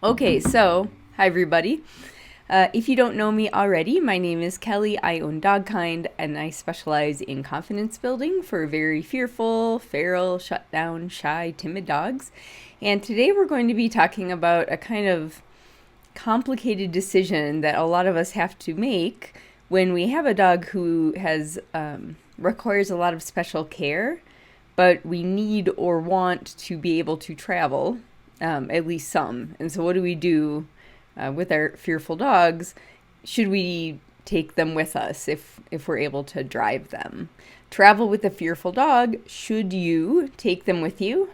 Okay, so hi everybody. If you don't know me already, my name is Kelly. I own Dogkind and I specialize in confidence building for very fearful, feral, shut down, shy, timid dogs. And today we're going to be talking about a kind of complicated decision that a lot of us have to make when we have a dog who has requires a lot of special care, but we need or want to be able to travel, at least some. And so what do we do with our fearful dogs? Should we take them with us if we're able to drive them? Travel with a fearful dog, should you take them with you?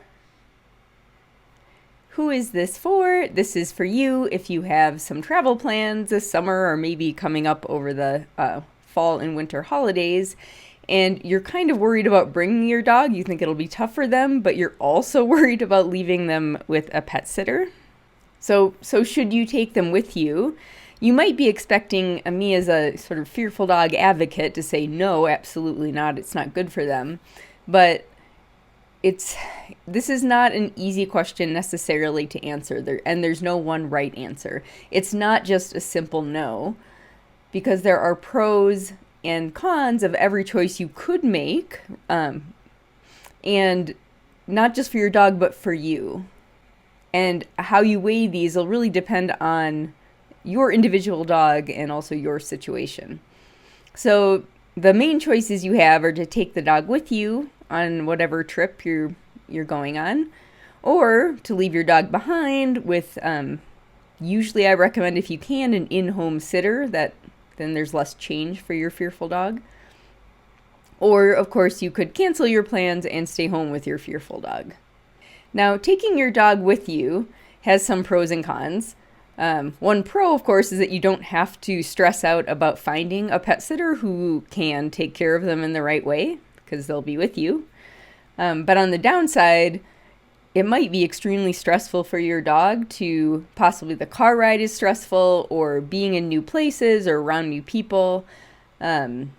Who is this for? This is for you if you have some travel plans this summer or maybe coming up over the fall and winter holidays, and you're kind of worried about bringing your dog. You think it'll be tough for them, but you're also worried about leaving them with a pet sitter. So should you take them with you? You might be expecting me as a sort of fearful dog advocate to say, no, absolutely not. It's not good for them. But this is not an easy question necessarily to answer, and there's no one right answer. It's not just a simple no, because there are pros and cons of every choice you could make, and not just for your dog, but for you. And how you weigh these will really depend on your individual dog and also your situation. So the main choices you have are to take the dog with you on whatever trip you're going on, or to leave your dog behind with, usually I recommend, if you can, an in-home sitter, that then there's less change for your fearful dog. Or, of course, you could cancel your plans and stay home with your fearful dog. Now, taking your dog with you has some pros and cons. One pro, of course, is that you don't have to stress out about finding a pet sitter who can take care of them in the right way, because they'll be with you. But on the downside, it might be extremely stressful for your dog to, possibly the car ride is stressful, or being in new places or around new people. And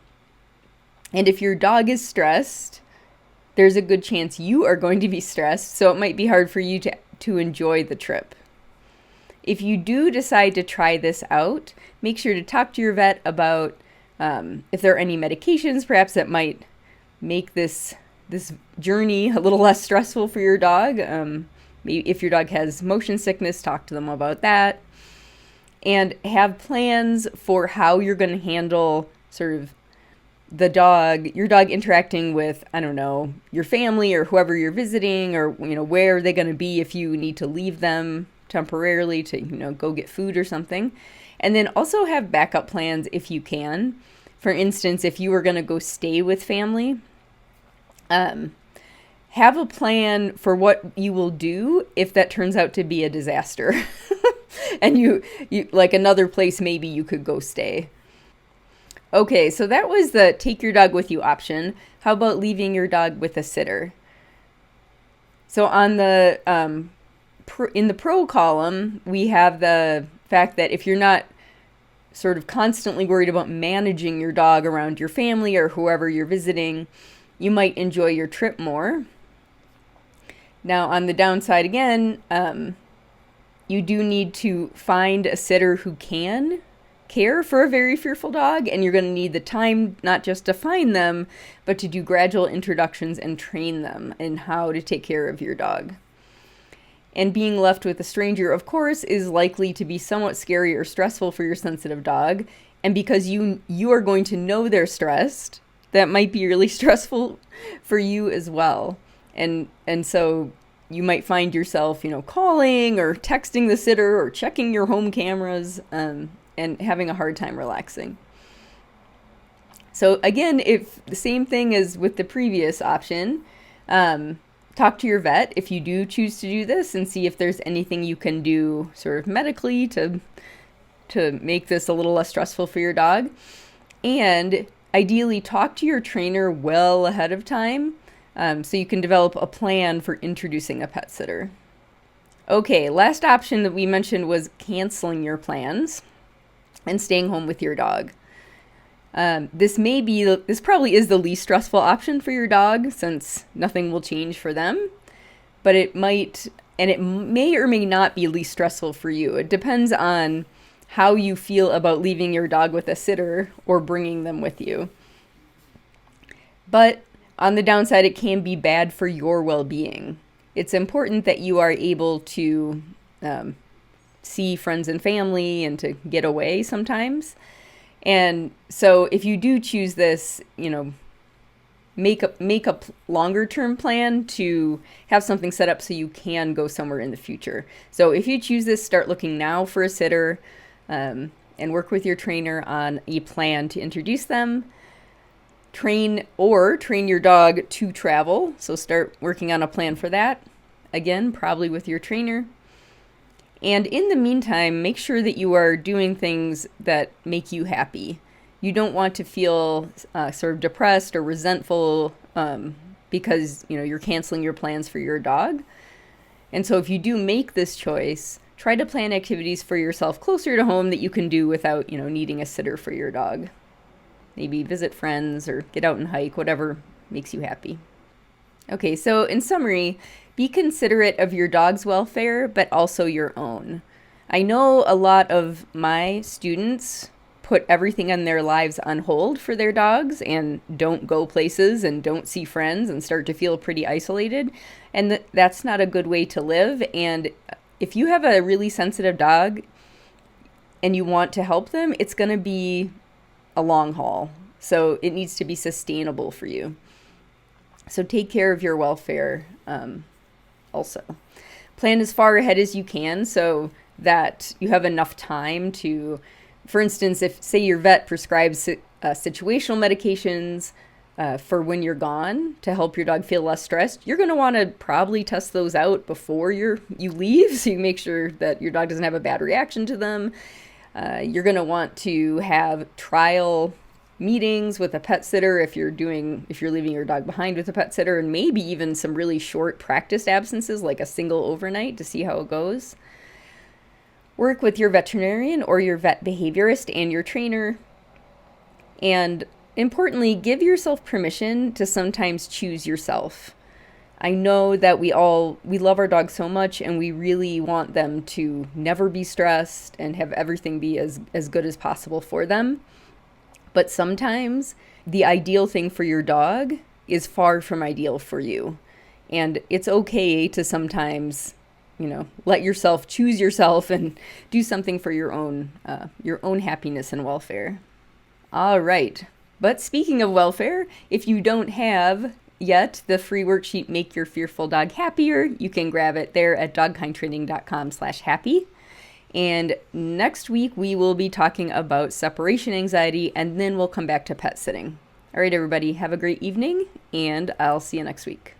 if your dog is stressed, there's a good chance you are going to be stressed, so it might be hard for you to enjoy the trip. If you do decide to try this out, make sure to talk to your vet about if there are any medications perhaps that might make this journey a little less stressful for your dog. Maybe if your dog has motion sickness, talk to them about that. And have plans for how you're going to handle sort of your dog interacting with, I don't know, your family or whoever you're visiting, or, where are they going to be if you need to leave them temporarily to, go get food or something. And then also have backup plans if you can. For instance, if you were going to go stay with family, have a plan for what you will do if that turns out to be a disaster. And you like another place maybe you could go stay. Okay, so that was the take your dog with you option. How about leaving your dog with a sitter? So on the in the pro column, we have the fact that if you're not sort of constantly worried about managing your dog around your family or whoever you're visiting, you might enjoy your trip more. Now, on the downside again, you do need to find a sitter who can care for a very fearful dog, and you're going to need the time not just to find them, but to do gradual introductions and train them in how to take care of your dog. And being left with a stranger, of course, is likely to be somewhat scary or stressful for your sensitive dog. And because you are going to know they're stressed, that might be really stressful for you as well. And so you might find yourself, calling or texting the sitter or checking your home cameras, and having a hard time relaxing. So again, if the same thing as with the previous option, talk to your vet if you do choose to do this, and see if there's anything you can do sort of medically to make this a little less stressful for your dog. And ideally talk to your trainer well ahead of time, so you can develop a plan for introducing a pet sitter. Okay, last option that we mentioned was canceling your plans and staying home with your dog. This probably is the least stressful option for your dog, since nothing will change for them, but it might And it may or may not be least stressful for you. It depends on how you feel about leaving your dog with a sitter or bringing them with you. But on the downside, it can be bad for your well-being. It's important that you are able to see friends and family and to get away sometimes. And so if you do choose this, make a longer term plan to have something set up so you can go somewhere in the future. So if you choose this, start looking now for a sitter, and work with your trainer on a plan to introduce them. Train your dog to travel. So start working on a plan for that. Again, probably with your trainer. And in the meantime, make sure that you are doing things that make you happy. You don't want to feel sort of depressed or resentful because you're canceling your plans for your dog. And so if you do make this choice, try to plan activities for yourself closer to home that you can do without needing a sitter for your dog. Maybe visit friends or get out and hike, whatever makes you happy. Okay, so in summary, be considerate of your dog's welfare, but also your own. I know a lot of my students put everything in their lives on hold for their dogs and don't go places and don't see friends and start to feel pretty isolated. And that's not a good way to live. And if you have a really sensitive dog and you want to help them, it's going to be a long haul. So it needs to be sustainable for you. So take care of your welfare also. Plan as far ahead as you can so that you have enough time to, for instance, if say your vet prescribes situational medications for when you're gone to help your dog feel less stressed, you're going to want to probably test those out before you leave so you make sure that your dog doesn't have a bad reaction to them. You're going to want to have trial meetings with a pet sitter if you're leaving your dog behind with a pet sitter, and maybe even some really short practiced absences like a single overnight to see how it goes. Work with your veterinarian or your vet behaviorist and your trainer. And importantly, give yourself permission to sometimes choose yourself. I know that we love our dogs so much and we really want them to never be stressed and have everything be as good as possible for them. But sometimes the ideal thing for your dog is far from ideal for you. And it's okay to sometimes, let yourself choose yourself and do something for your own happiness and welfare. All right. But speaking of welfare, if you don't have yet the free worksheet, Make Your Fearful Dog Happier, you can grab it there at dogkindtraining.com/happy. And next week, we will be talking about separation anxiety, and then we'll come back to pet sitting. All right, everybody, have a great evening, and I'll see you next week.